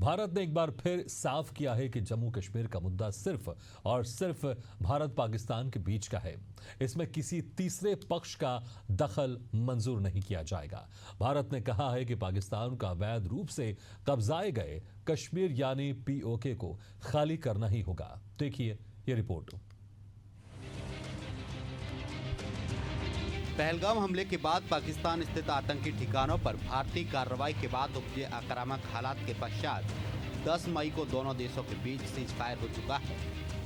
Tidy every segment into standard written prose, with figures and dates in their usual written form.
भारत ने एक बार फिर साफ किया है कि जम्मू कश्मीर का मुद्दा सिर्फ और सिर्फ भारत पाकिस्तान के बीच का है। इसमें किसी तीसरे पक्ष का दखल मंजूर नहीं किया जाएगा। भारत ने कहा है कि पाकिस्तान का अवैध रूप से कब्जाए गए कश्मीर यानी पीओके को खाली करना ही होगा। देखिए ये रिपोर्ट। पहलगाम हमले के बाद पाकिस्तान स्थित आतंकी ठिकानों पर भारतीय कार्रवाई के बाद उपजे आक्रामक हालात के पश्चात 10 मई को दोनों देशों के बीच सीज फायर हो चुका है,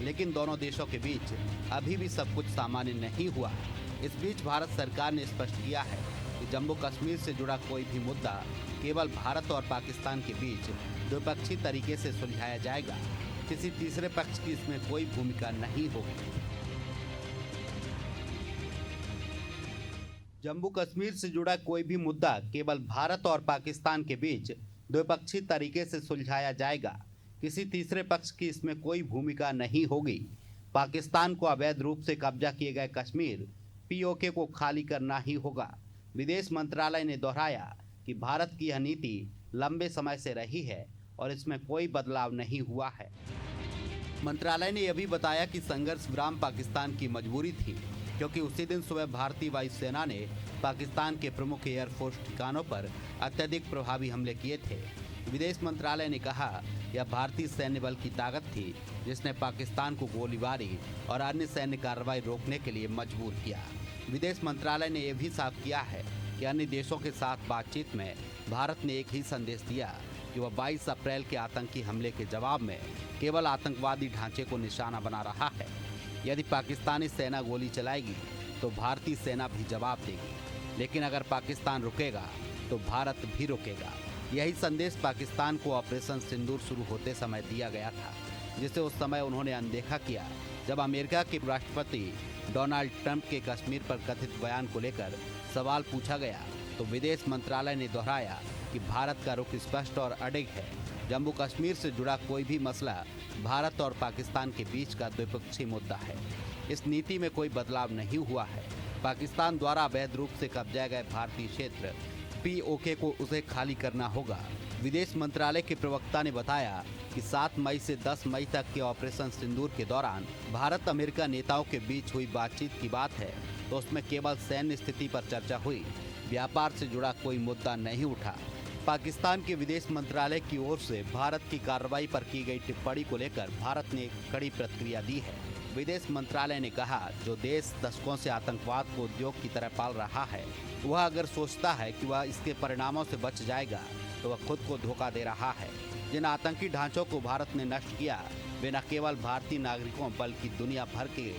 लेकिन दोनों देशों के बीच अभी भी सब कुछ सामान्य नहीं हुआ। इस बीच भारत सरकार ने स्पष्ट किया है कि जम्मू कश्मीर से जुड़ा कोई भी मुद्दा केवल भारत और पाकिस्तान के बीच द्विपक्षीय तरीके से सुलझाया जाएगा। किसी तीसरे पक्ष की इसमें कोई भूमिका नहीं होगी। जम्मू कश्मीर से जुड़ा कोई भी मुद्दा केवल भारत और पाकिस्तान के बीच द्विपक्षीय तरीके से सुलझाया जाएगा। किसी तीसरे पक्ष की इसमें कोई भूमिका नहीं होगी। पाकिस्तान को अवैध रूप से कब्जा किए गए कश्मीर पीओके को खाली करना ही होगा। विदेश मंत्रालय ने दोहराया कि भारत की यह नीति लंबे समय से रही है और इसमें कोई बदलाव नहीं हुआ है। मंत्रालय ने यह भी बताया कि संघर्ष विराम पाकिस्तान की मजबूरी थी, क्योंकि उसी दिन सुबह भारतीय वायुसेना ने पाकिस्तान के प्रमुख एयरफोर्स ठिकानों पर अत्यधिक प्रभावी हमले किए थे। विदेश मंत्रालय ने कहा, यह भारतीय सैन्य बल की ताकत थी जिसने पाकिस्तान को गोलीबारी और अन्य सैन्य कार्रवाई रोकने के लिए मजबूर किया। विदेश मंत्रालय ने यह भी साफ किया है कि अन्य देशों के साथ बातचीत में भारत ने एक ही संदेश दिया कि वह 22 अप्रैल के आतंकी हमले के जवाब में केवल आतंकवादी ढांचे को निशाना बना रहा है। यदि पाकिस्तानी सेना गोली चलाएगी तो भारतीय सेना भी जवाब देगी, लेकिन अगर पाकिस्तान रुकेगा तो भारत भी रुकेगा। यही संदेश पाकिस्तान को ऑपरेशन सिंदूर शुरू होते समय दिया गया था, जिसे उस समय उन्होंने अनदेखा किया जब अमेरिका के राष्ट्रपति डोनाल्ड ट्रंप के कश्मीर पर कथित बयान को लेकर सवाल पूछा गया तो विदेश मंत्रालय ने दोहराया कि भारत का रुख स्पष्ट और अडिग है। जम्मू कश्मीर से जुड़ा कोई भी मसला भारत और पाकिस्तान के बीच का द्विपक्षीय मुद्दा है। इस नीति में कोई बदलाव नहीं हुआ है। पाकिस्तान द्वारा अवैध रूप से कब्जाए गए भारतीय क्षेत्र पीओके को उसे खाली करना होगा। विदेश मंत्रालय के प्रवक्ता ने बताया कि 7 मई से 10 मई तक के ऑपरेशन सिंदूर के दौरान भारत अमेरिका नेताओं के बीच हुई बातचीत की बात है तो उसमें केवल सैन्य स्थिति पर चर्चा हुई, व्यापार से जुड़ा कोई मुद्दा नहीं उठा। पाकिस्तान के विदेश मंत्रालय की ओर से भारत की कार्रवाई पर की गई टिप्पणी को लेकर भारत ने कड़ी प्रतिक्रिया दी है। विदेश मंत्रालय ने कहा, जो देश दशकों से आतंकवाद को उद्योग की तरह पाल रहा है, वह अगर सोचता है कि वह इसके परिणामों से बच जाएगा तो वह खुद को धोखा दे रहा है। जिन आतंकी ढांचों को भारत ने नष्ट किया वे न केवल भारतीय नागरिकों बल्कि दुनिया भर के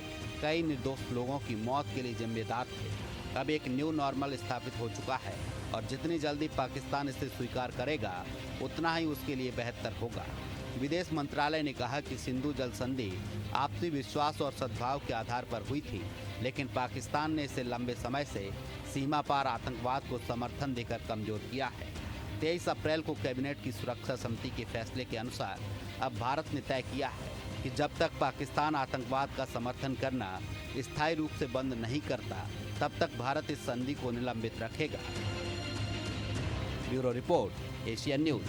कई निर्दोष लोगों की मौत के लिए जिम्मेदार थे। अब एक न्यू नॉर्मल स्थापित हो चुका है और जितनी जल्दी पाकिस्तान इसे स्वीकार करेगा उतना ही उसके लिए बेहतर होगा। विदेश मंत्रालय ने कहा कि सिंधु जल संधि आपसी विश्वास और सद्भाव के आधार पर हुई थी, लेकिन पाकिस्तान ने इसे लंबे समय से सीमा पार आतंकवाद को समर्थन देकर कमजोर किया है। 23 अप्रैल को कैबिनेट की सुरक्षा समिति के फैसले के अनुसार अब भारत ने तय किया है कि जब तक पाकिस्तान आतंकवाद का समर्थन करना स्थायी रूप से बंद नहीं करता तब तक भारत इस संधि को निलंबित रखेगा। Bureau report, Asian news.